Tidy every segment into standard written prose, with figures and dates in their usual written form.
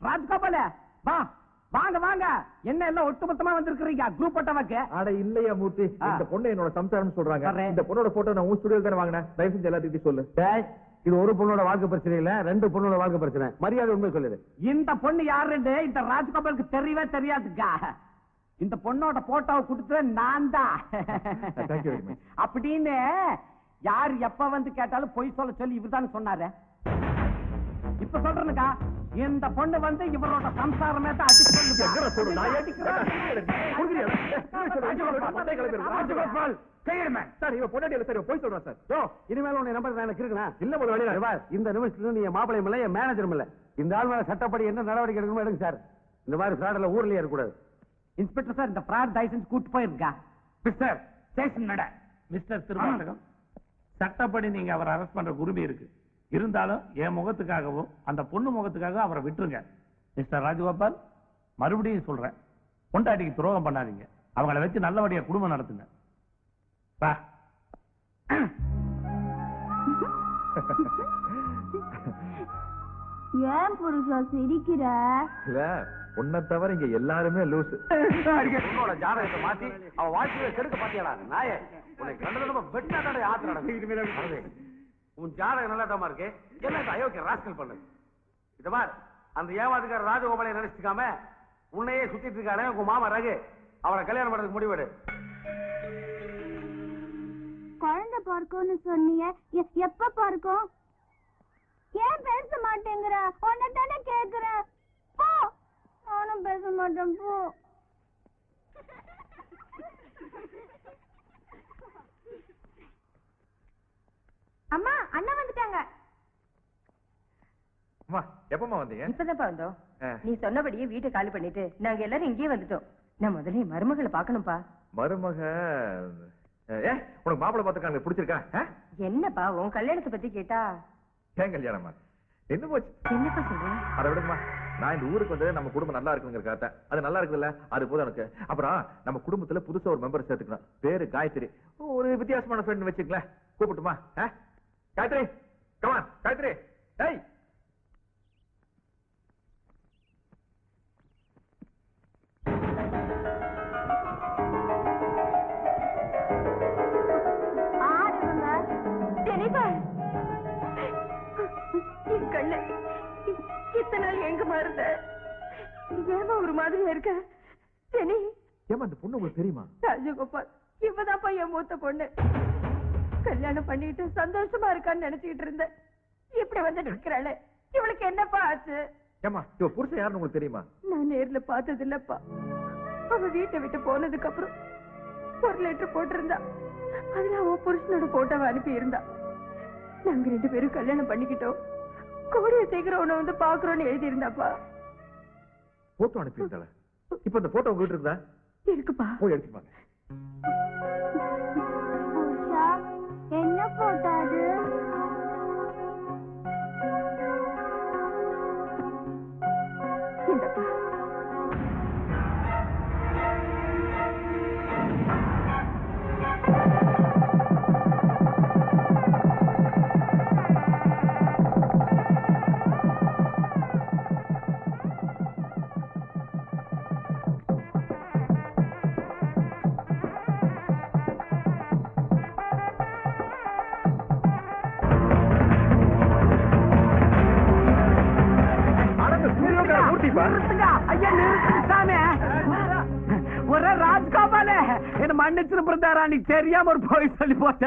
ராஜ்கோபால வா வாங்க வாங்க, என்ன எல்லாம் ஒட்டுமொத்தமா வந்திருக்கீங்க குரூப் போட்டோவாக்கு? அட இல்லையா மூர்த்தி, இந்த பொண்ணு என்னோட சம்சாரம் சொல்றாங்க. இந்த பொண்ணோட போட்டோ நான் உன் ஸ்டுடியோல தானே வாங்கினேன். தயவு செஞ்சு எல்லாத்துக்கிட்டையும் சொல்லு. இது ஒரு பொண்ணோட வாழ்க்கை பிரச்சனை இல்ல, ரெண்டு பொண்ணோட வாழ்க்கை பிரச்சனை. மரியாதை உண்மை சொல்லுது. இந்த பொண்ணு யாருன்னு இந்த ராஜ்கோபாலுக்கு தெரியவே தெரியாதுக்கா. இந்த பொண்ணோட போட்டோவை கொடுத்து நான் தான் அப்படின்னு யார் எப்ப வந்து கேட்டாலும் பொய் சொல்ல சொல்லி இவர்தான் சொன்னாரு. இப்ப சொல்றேனுக்கா, இந்த பொண்ணு வந்து இவரோட சம்சாரமே தான் இனிமேல் உன்னை நம்பர் எனக்கு இருக்குண்ணா. இல்ல ஒரு வழியா இந்த நிமிஷத்துல நீ மாப்பிளையும் இல்ல, என் மேனேஜரும் இல்ல. இந்த ஆள் மேல சட்டப்படி என்ன நடவடிக்கை எடுக்கணும் எடுங்க சார். இந்த மாதிரி ஃபிராட்ல ஊர்லயே இருக்கக்கூடாது. இன்ஸ்பெக்டர் சார், இந்த பிராட் லைசன்ஸ் கூட்டு போயிருக்கா. மிஸ்டர் ஸ்டேஷன் நட. மிஸ்டர் திருவாசகம், சட்டப்படி நீங்க அவரை அரெஸ்ட் பண்ற உரிமை இருக்கு. இருந்தாலும் என் முகத்துக்காகவும் அந்த பொண்ணு முகத்துக்காகவும் அவரை விட்டுருங்க. மிஸ்டர் ராஜகோபால், மறுபடியும் சொல்றேன், பொண்டாட்டிக்கு துரோகம் பண்ணாதீங்க. அவங்கள வச்சு நல்லபடியா குடும்பம் நடத்துங்க. ஏன் புருஷா சிரிக்கிற? இல்ல, உன்னை தவிர இங்க எல்லாருமே லூசு. உன்னோட ஜாதகத்தை மாத்தி அவ வாழ்க்கையை கெடுக்க பாத்தியாடா நாயே. உனக்கு கண்டதமா வெட்டாடா ஆத்திரடா. உன் ஜாதகம் நல்லாட்டமா இருக்கு. என்ன இந்த அயோக்கிய ராஸ்கல் பண்ணு. இத பார், அந்த ஏமாத்துக்கார ராஜகோபாலை நினைச்சுக்காம உன்னையே சுத்திட்டு இருக்கானே உங்க மாமா ரகு, அவளை கல்யாணம் பண்றதுக்கு முடிவெடு. குழந்தை பார்க்கும்னு சொன்னீங்க, எப்ப பார்க்கும்? ஏன் பேச மாட்டேங்கிற? உன்னை தானே கேக்குறேன். போ. நானும் பேச மாட்டேன், போ. அம்மா, அண்ணா வந்துட்டாங்க. அம்மா, எப்பமா வந்தீங்க? இப்பதான் வந்தோம். நீ சொன்னபடியே வீட்டை காலி பண்ணிட்டு நாங்க எல்லாரும் இங்கேயே வந்துட்டோம். நான் முதல்ல மருமகளை பாக்கணும்பா. மருமக உனக்கு மாப்பிள்ளை பார்த்துருக்காங்க, பிடிச்சிருக்கா? என்னப்பா உன் கல்யாணத்தை பத்தி கேட்டா? ஏன் கல்யாணமா? என்ன போச்சு? என்னப்பா சொல்றேன்? அதை விடுமா, நான் இந்த ஊருக்கு வந்து நம்ம குடும்பம் நல்லா இருக்குங்கிறக்காக. அது நல்லா இருக்குல்ல, அது போதும் எனக்கு. அப்புறம் நம்ம குடும்பத்துல புதுசா ஒரு மெம்பர் சேர்த்துக்கணும். பேரு காயத்ரி. ஒரு வித்தியாசமான ஃப்ரெண்ட் வச்சுக்கல, கூப்பிட்டுமா? காயத்ரி, கமான் காயத்ரி. டேய், இத்தனை நாள் எங்க மாறுத? ஏமா ஒரு மாதிரியா இருக்க? சரி, ஏமா இந்த பொண்ணு உங்களுக்கு தெரியுமா? ராஜகோபால், இவதான்ப்பா என் மூத்த பொண்ணு. கல்யாணம் பண்ணிட்டு சந்தோஷமா இருக்கான்னு நினைச்சுக்கிட்டு இருந்தேன். இப்படி வந்துட்டு இருக்கிறாளே, இவளுக்கு என்னப்பா ஆச்சு? ஏமா இவ புருஷன் யாருன்னு உங்களுக்கு தெரியுமா? நான் நேர்ல பார்த்தது இல்லப்பா. அவ வீட்டை விட்டு போனதுக்கு அப்புறம் ஒரு லெட்டர் போட்டிருந்தா. அதுல அவ புருஷனோட போட்டோவை அனுப்பி இருந்தா. நாங்க 2 பேரும் கல்யாணம் பண்ணிக்கிட்டோம். கூடிய சீக்கிரம் உன்னை வந்து பாக்குறோன்னு எழுதி இருந்தாப்பா. போட்டோ அனுப்பியிருந்தால? இப்ப இந்த போட்டோ உங்க வீட்டு இருக்குதா? இருக்குப்பா. போய் எடுத்துப்பாங்க. என்ன போட்டோ அது? இந்தப்பா. ஒரு ராஜ்கோபால என்ன மன்னிச்சிருந்தாரா? நீ தெரியாம ஒரு போய் சொல்லி போட்ட.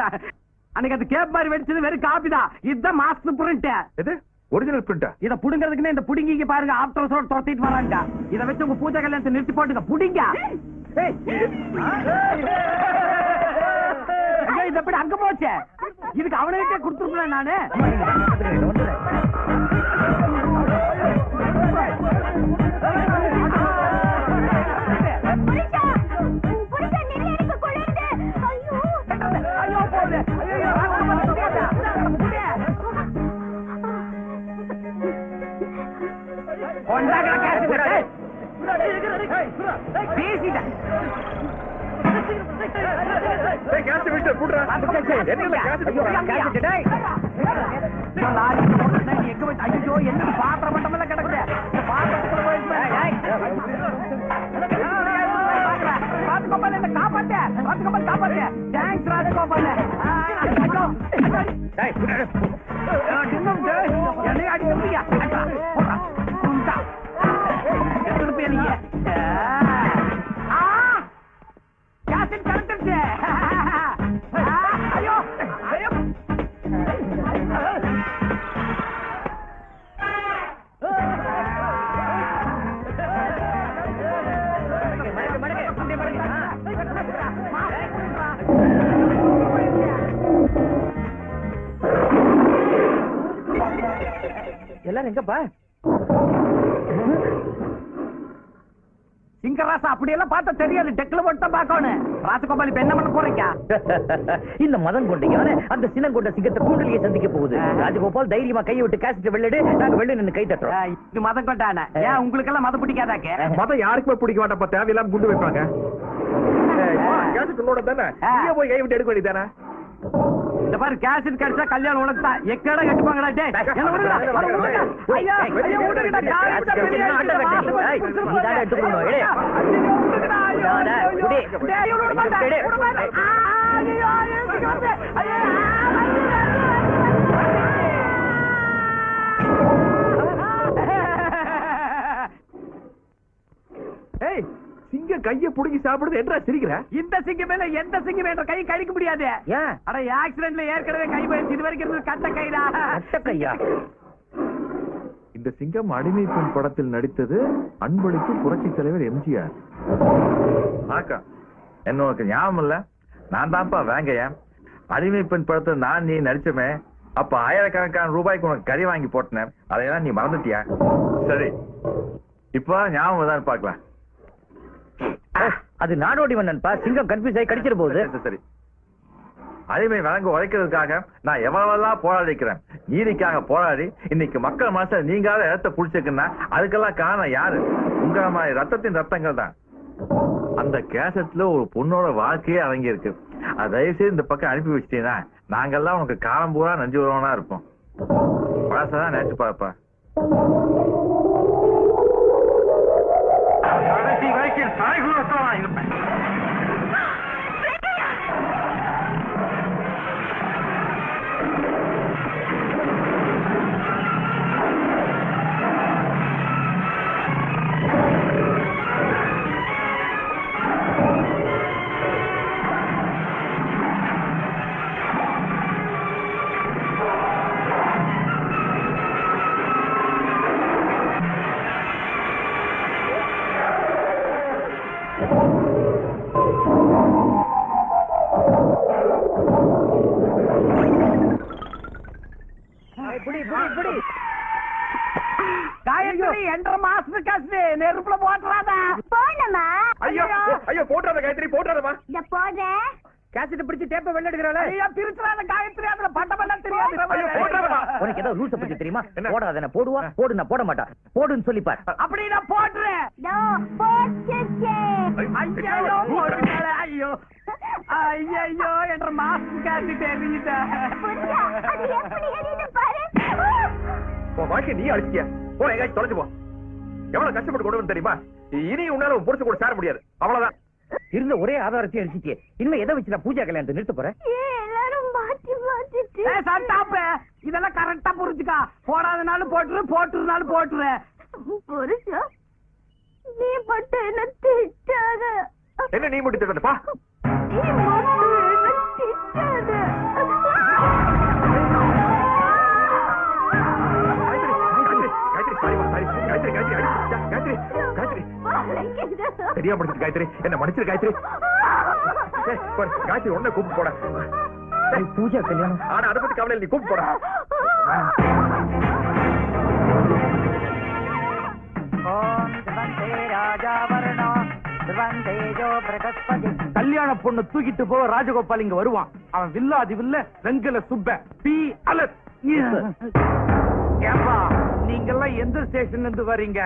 அன்னைக்கு அது கேப் மாதிரி வெடிச்சது வெறும் காப்பி தான். இதுதான் மாஸ்டர் பிரிண்ட். எது ஒரிஜினல் பிரிண்ட்? இத புடுங்கிறதுக்குன்னு இந்த புடுங்கிங்க பாருங்க, ஆஃப்டர் சோட் தொத்திட்டு வராங்க. இத வச்சு உங்க பூஜை கல்யாணத்தை நிறுத்தி போட்டுங்க. புடிங்க. இது எப்படி அங்க போச்சு? இதுக்கு அவனுக்கே கொடுத்துருக்கேன் நானு. என்ன பாத்திரம் மட்டும் கிடக்குது. ராஜகோபால் காப்பாத்து. தேங்க்ஸ் ராஜகோபால். என்னைய அடிக்க எத்தனை பேர் நீங்க? கேசட் கலந்துருச்சு. ஐயோ ஐயோ எல்லாரும் எங்கப்பா? சிங்கராசா அப்படியெல்லாம் பார்த்தா தெரியாது. டெக்ல மட்டும் பார்க்கணும். ராஜகோபால் இப்ப என்ன பண்ண போறீங்க? இந்த மதம் கொண்டீங்க அந்த சின்னம் கொண்ட சிங்கத்தை கூண்டலியை சந்திக்க போகுது. ராஜகோபால் தைரியமா கையை விட்டு காசிட்டு வெள்ளடு. நாங்க வெள்ள நின்று கை தட்டுறோம். இது மதம் கொண்டான. ஏன் உங்களுக்கு எல்லாம் மதம் பிடிக்காதாக்க? மதம் யாருக்குமே பிடிக்க மாட்டப்ப தேவையில்லாம குண்டு வைப்பாங்க. கேசட் உன்னோட தானே, நீயே போய் கை விட்டு எடுக்க வேண்டியதானே. இந்த பாரு கேசட் கிடைச்சா கல்யாணம் உனக்கு தான். எக்கடா கட்டுப்பாங்கடா. டேய் என்ன விடுடா. ஐயா ஐயா விடுடா. காரை விட்டு வெளியே நீ தான் எடுத்துக்கணும். ஏய் விடுடா. ஐயோ டேய் விட மாட்டேன். விட மாட்டேன். ஐயோ ஐயோ வந்து ஐயோ ஏய் சிங்க கைய புடுங்கி சாப்பிடுறது என்றா சிரிக்கிற? இந்த சிங்கம் மேல எந்த சிங்கம் என்ற கை கடிக்க முடியாது. ஏன்? அட ஆக்சிடென்ட்ல ஏற்கனவே கை போயிடுச்சு. இது வரைக்கும் இருந்தது கட்ட கைடா. கட்ட கையா? இந்த சிங்கம் அடிமை பெண் படத்தில் நடித்தது அன்பளிக்கும் புரட்சி தலைவர் எம்ஜிஆர். ஆக்கா என்ன உனக்கு ஞாபகம் இல்ல? நான் தான்ப்பா வேங்கையா. அடிமை பெண் படத்தில் நான் நீ நடிச்சமே, அப்ப ஆயிரக்கணக்கான ரூபாய்க்கு உனக்கு கறி வாங்கி போட்டேன். அதையெல்லாம் நீ மறந்துட்டியா? சரி இப்ப ஞாபகம் தான் பாக்கலாம். அது நாடோடி மன்னன்பா. சிங்கம் கன்ஃபியூஸ் ஆகி கடிச்சிட போகுது. சரி அடிமை வழங்க உழைக்கிறதுக்காக நான் எவ்வளவெல்லாம் போராடிக்கிறேன். நீதிக்காக போராடி இன்னைக்கு மக்கள் மனச நீங்காத இடத்த புடிச்சிருக்குன்னா அதுக்கெல்லாம் காரணம் யாரு? உங்க மாதிரி ரத்தத்தின் ரத்தங்கள் தான். அந்த கேசட்ல ஒரு பொண்ணோட வாழ்க்கையே அடங்கி இருக்கு. அது தயவு செய்து இந்த பக்கம் அனுப்பி வச்சிட்டீங்கன்னா நாங்கெல்லாம் உனக்கு காலம் பூரா நஞ்சு வருவனா இருப்போம். பழசதான் நினைச்சு பாப்பா. காயத்ரி என்ற மாஸ்டர் காசு நெருப்புல போட்டுறாதா? போனமா ஐயோ ஐயோ போட்டுறாத காயத்ரி, போட்டுறாதமா. இந்த போடுறேன். கேசட் பிடிச்சு டேப்ப வெளில எடுக்கறாளே. ஐயா பிரிச்சுறாத காயத்ரி. அதுல பட்டமெல்லாம் தெரியாது. ஐயோ போட்டுறாதமா. உனக்கு ஏதோ ரூல்ஸ் பத்தி தெரியுமா? போடாதே. போடுவா போடு. நான் போட மாட்டா. போடுன்னு சொல்லி பாரு. அப்படி நான் போடுறேன். தோ போட்டுச்சே. ஐயோ போடுறாளே. ஐயோ ஐயோ என்ற மாஸ்டர் காசு தெரியுதா? புரியா? அது எப்படி எரியுது பாரு. உன் வாழ்க்கை நீ அழிச்சியா? போ எங்காச்சும் தொலைச்சு போ. எவ்வளவு கஷ்டப்பட்டு கொண்டு வந்து தெரியுமா? இனி உன்னால உன் புடிச்சு கூட சேர முடியாது. அவ்வளவுதான். இருந்த ஒரே ஆதாரத்தையும் அடிச்சிட்டியே. இனிமே எதை வச்சு நான் பூஜா கல்யாணத்தை நிறுத்த போறேன்? எல்லாரும் மாத்தி மாத்திட்டு. சட்டாப்பு இதெல்லாம் கரெக்டா புரிஞ்சுக்கா. போடாதனாலும் போட்டுரு, போட்டுருனாலும் போட்டுரு. புரிச்சா? நீ மட்டும் என்ன திட்டாத. என்ன நீ மட்டும் திட்டப்பா? நீ மட்டும் என்ன திட்டாத. சரியா படிச்சு காயத்ரி, என்ன மன்னிச்சிரு காயத்ரி. காயத்ரி உடனே கூப்பிட்டு போட. பூஜா கல்யாணம். ஆனா அதை பத்தி கவலை நீ கூப்பிட்டு போட. கல்யாண பொண்ணு தூக்கிட்டு போக ராஜகோபால் இங்க வருவான். அவன் வில்லாதி வில்ல வெங்கல சுப்ப பி அலர்ட். ஏப்பா நீங்க எல்லாம் எந்த ஸ்டேஷன்ல இருந்து வர்றீங்க?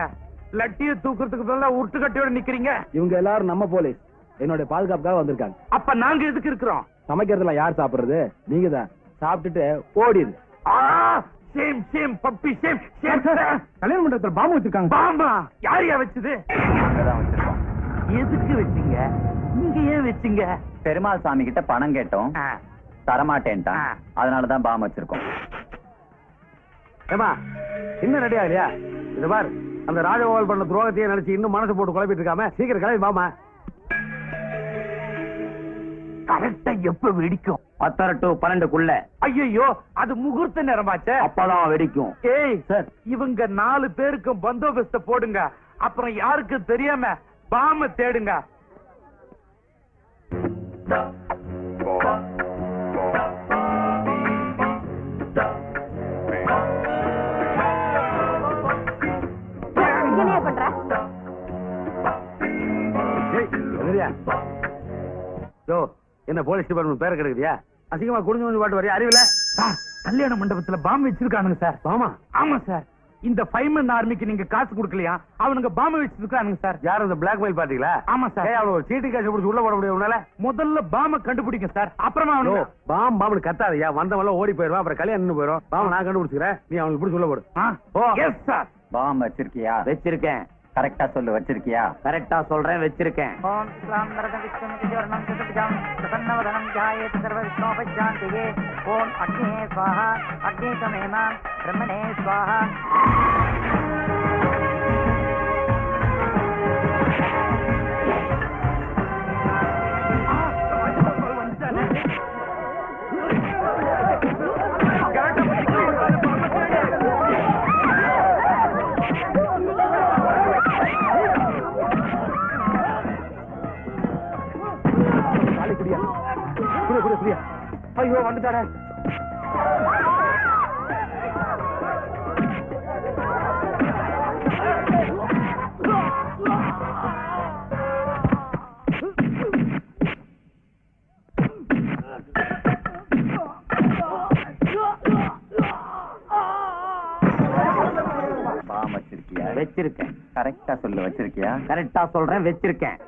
லட்டிய தூக்குறதுக்கு பதிலா உருட்டுக்கட்டையோட நிக்கிறீங்க. இவங்க எல்லாரும் நம்ம போலீஸ். என்னோட பாதுகாப்புக்காக வந்திருக்காங்க. அப்ப நாங்க எதுக்கு இருக்கிறோம்? சமைக்கிறதுல யார் சாப்பிடுறது? நீங்க தான். சாப்பிட்டுட்டு ஓடிடு. Shame shame puppy shame shame. கல்யாண மண்டபத்துல பாம்பு வச்சிருக்காங்க. பாம்பா? யாரையா வச்சது? எதுக்கு வச்சீங்க? இங்க ஏன் வச்சீங்க? பெருமாள் சாமி கிட்ட பணம் கேட்டோம், தரமாட்டேன்ட்டான். அதனாலதான் பாம் வச்சிருக்கோம். ஏமா இன்னும் ரெடி ஆகலையா? இது பார், அந்த ராஜகோபால் பண்ண துரோகத்தையே நினைச்சு இன்னும் மனசு போட்டு குழப்பிட்டு இருக்காம சீக்கிரம் கிளம்பி பாமா. கரெக்டா எப்ப வெடிக்கும்? 10 to 12க்குள்ள. ஐயோ, அது முகூர்த்த நேரமாச்சே. அப்பதான் வெடிக்கும். ஏய் சார், இவங்க 4 பேருக்கும் பந்தோபஸ்த போடுங்க. அப்புறம் யாருக்கும் தெரியாம பாம தேடுங்க. என்ன பண்ற? என்ன போலீஸ் டிபார்ட்மெண்ட் பேர கிடைக்குதியா? அசிங்கமா குடிஞ்சு கொஞ்சம் பாட்டு வரையா? அறிவில சார், கல்யாண மண்டபத்துல பாம் வச்சிருக்கானுங்க சார். பாமா? ஆமா சார். இந்த 5 மந்த் ஆர்மிக்கு நீங்க காசு கொடுக்கலையா? அவனுங்க பாம் வச்சிருக்கானுங்க சார். யார் அந்த பிளாக் மெயில் பாத்தீங்களா? ஆமா சார். அவன் ஒரு சீட்டு காசு பிடிச்சி உள்ள போட முடியும் உன்னால? முதல்ல பாம கண்டுபிடிங்க சார், அப்புறமா அவனுங்க. பாம்பு கத்தாதையா, வந்தவெல்லாம் ஓடி போயிருவான், அப்புறம் கல்யாணம் நின்னு போயிடும். பாம்பு நான் கண்டுபிடிச்சுக்கிறேன், நீ அவனுக்கு பிடிச்சி உள்ள போடு. Yes sir. பாம் வச்சிருக்கியா? வச்சிருக்கேன். கரெக்டா சொல்லு, வச்சிருக்கியா? கரெக்டா சொல்றேன், வச்சிருக்கேன். ஓம் அக்னே ஸ்வாஹா, அக்னே தமேமா, பிரம்மணே ஸ்வாஹா. ஐயோ, வந்துட்டாரே. பாம் வச்சிருக்கியா? வச்சிருக்கேன். கரெக்டா சொல்லு, வச்சிருக்கியா? கரெக்டா சொல்றேன், வச்சிருக்கேன்.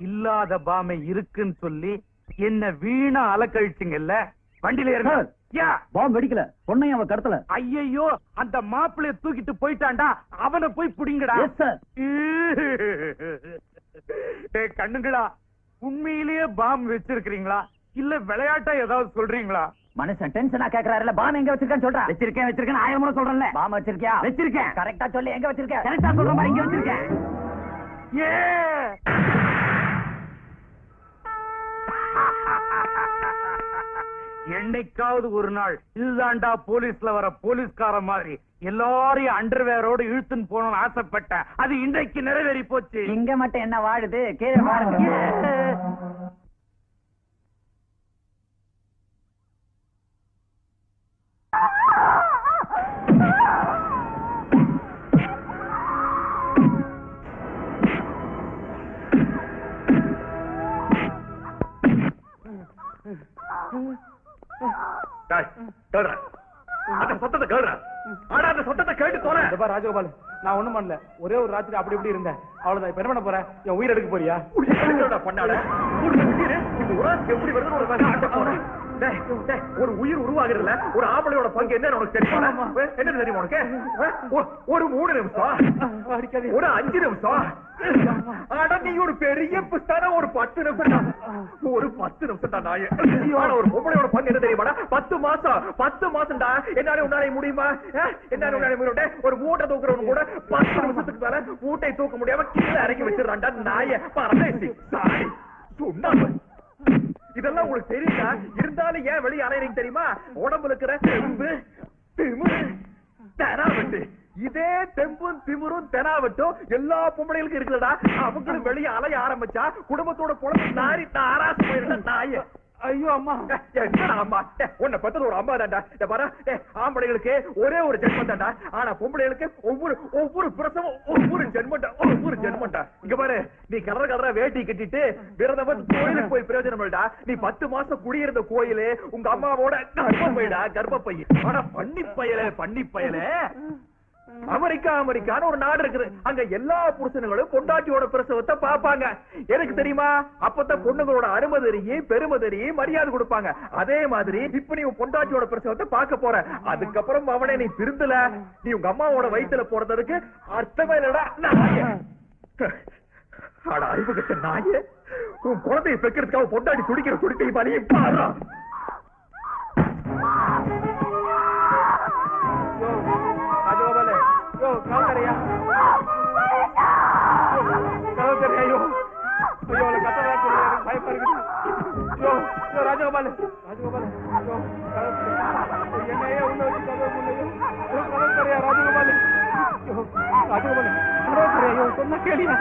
இல்லாத பாமை இருக்குன்னு சொல்லி என்ன வீணா அலக்கழிச்சிங்கல்ல. வண்டியில ஏறுங்க. பாம் வெடிக்கல, பொண்ணையும் அவன் கடத்தல. ஐயோ, அந்த மாப்பிளைய தூக்கிட்டு போயிட்டான்டா, அவனை போய் புடிங்கடா. கண்ணுங்களா, உண்மையிலேயே பாம் வச்சிருக்கீங்களா இல்ல விளையாட்டா ஏதாவது சொல்றீங்களா? மனுஷன் டென்ஷனா கேக்குறாருல, பாம் எங்க வச்சிருக்கேன்னு சொல்றா. வச்சிருக்கேன் வச்சிருக்கேன் 1000 முறை சொல்றேன்ல. பாம் வச்சிருக்கியா? வச்சிருக்கேன். கரெக்டா சொல்லி, எங்க வச்சிருக்க? கரெக்டா சொல்ற மாதிரி இங்க வச்சிருக்கேன். என்னைக்காவது ஒரு நாள் இதுதான்டா போலீஸ்ல வர போலீஸ்கார மாதிரி எல்லாரையும் அண்டர்வேரோட இழுத்துன்னு போகணும்னு ஆசைப்பட்டேன். அது இன்றைக்கு நிறைவேறி போச்சு. இங்க மட்டும் என்ன வாழுது? கீழே பாருங்க. அந்த சத்தத்தை கேளுடா. ஆனா அந்த சத்தத்தை கேட்டு தோற. ராஜகோபால், நான் ஒண்ணும் பண்ணல. ஒரே ஒரு ராத்திரி அப்படி இப்படி இருந்தேன், அவ்வளவுதான். இப்ப என்ன பண்ண போறேன்? என் உயிர் எடுக்க போறியா? பண்ணாட எப்படி வருது ஒரு ஆட்ட போறேன். ஒரு உயிர் உருவாகிறதுல ஒரு ஆம்பளையோட பங்கு என்ன உனக்கு தெரியுமா? என்ன தெரியுமா உனக்கு? ஒரு 3 நிமிஷம், ஒரு 5 நிமிஷம். ஆனா நீ ஒரு பெரிய புஸ்தான ஒரு 10 நிமிஷம், ஒரு 10 நிமிஷம் தான் நாய. ஒரு பொம்பளையோட பங்கு என்ன தெரியுமா? 10 மாசம், 10 மாசம்டா. என்னால உன்னால முடியுமா? என்னால உன்னால முடியும்? ஒரு மூட்டை தூக்குறவங்க கூட 10 நிமிஷத்துக்கு மேல மூட்டை தூக்க முடியாம கீழே இறக்கி வச்சிடறான்டா நாய. பரதேசி சாரி சொன்னாங்க. இதெல்லாம் உங்களுக்கு தெரியுதா? இருந்தாலும் ஏன் வெளியே அலையறீங்க தெரியுமா? உடம்புல இருக்கிற தெம்பு, திமிரு, தெனாவட்டு. இதே தெம்பும் திமிரும் தெனாவட்டும் எல்லா பொம்பளைகளுக்கும் இருக்குதுடா. அவங்களும் வெளியே அலைய ஆரம்பிச்சா குடும்பத்தோட பொழப்பு நாரி நாராசு போயிருந்த நாய. ஐயோ அம்மா. என்னடா அம்மா? உன்னை பெத்தது ஒரு அம்மா தான்டா. பாரு, ஆம்பளைகளுக்கு ஒரே ஒரு ஜென்மம் தான்டா. ஆனா பொம்பளைகளுக்கு ஒவ்வொரு பிரசவம் ஒவ்வொரு ஜென்மண்டா. இங்க பாரு, நீ கலர வேட்டி கட்டிட்டு விரதம் கோயிலுக்கு போய் பிரயோஜனம் இல்லடா. நீ 10 மாசம் குடியிருந்த கோயிலு உங்க அம்மாவோட கர்ப்பப்பை. ஆனா பண்ணி பயலே அமெரிக்கான்னு ஒரு நாடு இருக்குது. அங்க எல்லா புருஷனுங்களும் பொண்டாட்டியோட பிரசவத்தை பாப்பாங்க. எனக்கு தெரியுமா? அப்பதான் பொண்ணுங்களோட அருமை தெரியும், பெருமை தெரியும், மரியாதை கொடுப்பாங்க. அதே மாதிரி இப்ப நீ பொண்டாட்டியோட பிரசவத்தை பார்க்க போற. அதுக்கப்புறம் அவனே நீ திருந்தல, நீ உங்க அம்மாவோட வயித்துல போறதுக்கு அர்த்தமே இல்லடா. அறிவு கட்ட நாயே, உன் குழந்தையை பெக்கிறதுக்காக பொண்டாட்டி துடிக்கிற துடிக்கை வலியை பாரு. ராஜகோபால் என்னையே உள்ள வச்சு ராஜகோபால் சொன்ன கேளியா?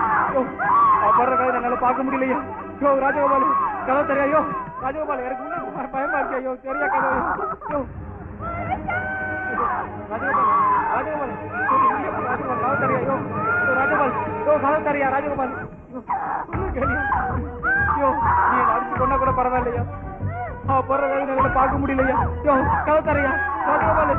படுற கதை என்னால பார்க்க முடியலையா? ராஜகோபால் கதை தெரியாயோ? ராஜகோபால் எனக்கு உள்ள பயமா இருக்கு. ஐயோ தெரியா கதை. ராஜகோபால் ராஜகோபால் கதை தெரியாயோ? ராஜகோபால் கதை தெரியா? ராஜகோபால் கேளியா? நீ அடிச்சு கொண்டா கூட பரவாயில்லையா? போற வேலை பார்க்க முடியலையா? கதை தரையா? ராஜகோபால்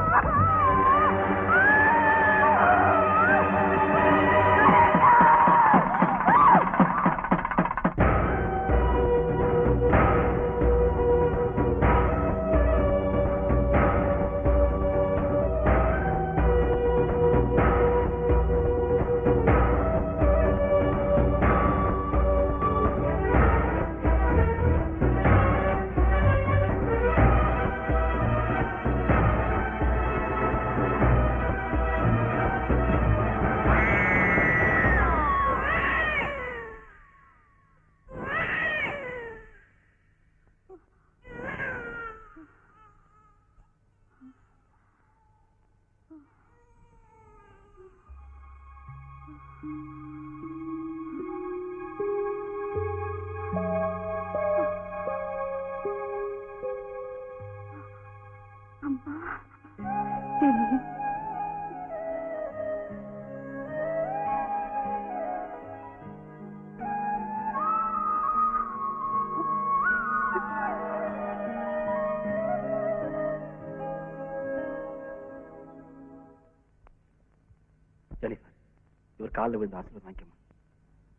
இவர் காலில் விழுந்து ஆசீர்வாதம் வாங்கிக்கமா.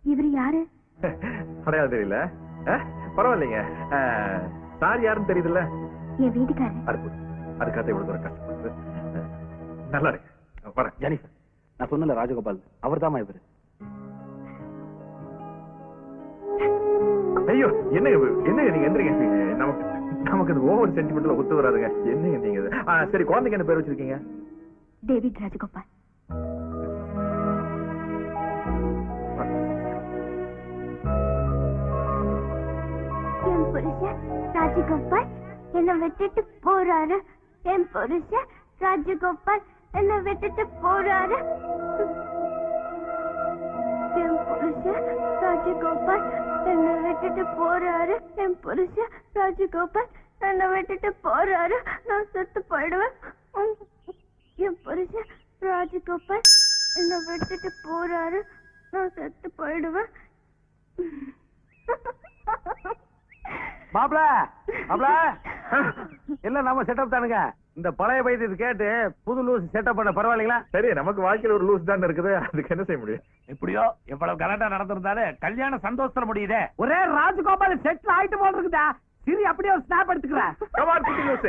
இவர் யாரு? அடையாளம் தெரியல. பரவாயில்லைங்க. சார் யாருன்னு தெரியுதுல்ல? என் வீட்டுக்காரர். அதுக்காக இவ்வளவு தூரம் கஷ்டப்படுது. நல்லா இருக்கு. வரேன். ஜெனிஃபர், நான் சொன்னல ராஜகோபால் அவர்தாமா இவரு. ஐயோ என்னங்க நீங்க எந்திரிங்க. நமக்கு இது ஓவர் சென்டிமெண்ட்ல ஒத்து வராதுங்க. என்னங்க நீங்க? சரி, குழந்தைக்கு என்ன பேர் வச்சிருக்கீங்க? டேவிட் ராஜகோபால். என் புருஷன் ராஜகோபால் என்ன விட்டுட்டு போறாரு. என் புருஷன் ராஜகோபால் என்ன விட்டுட்டு போறாரு. என் புருஷன் ராஜகோபால் என்ன விட்டுட்டு போறாரு. என் புருஷன் ராஜகோபால் என்ன விட்டுட்டு போறாரு. நான் செத்து போயிடுவேன். என் புருஷன் ராஜகோபால் என்ன விட்டுட்டு போறாரு. நான் செத்து போயிடுவேன். மாப்ள இல்ல நம்ம செட்டப் தானுங்க. இந்த பழைய பைத்தியத்தை கேட்டு புது லூஸ் செட்டப் பண்ண பரவாயில்லைங்களா? சரி, நமக்கு வாழ்க்கையில ஒரு லூஸ் தான் இருக்குது. அதுக்கு என்ன செய்ய முடியும்? எப்படியோ எவ்வளவு கலாட்டா நடந்திருந்தாலே கல்யாணம் சந்தோஷத்துல முடியுதே. ஒரே ராஜகோபால் செட்டில் ஆயிட்டு போல் இருக்குதா? சரி, அப்படியே ஒரு ஸ்னாப் எடுத்துக்கிறேன். லூஸ்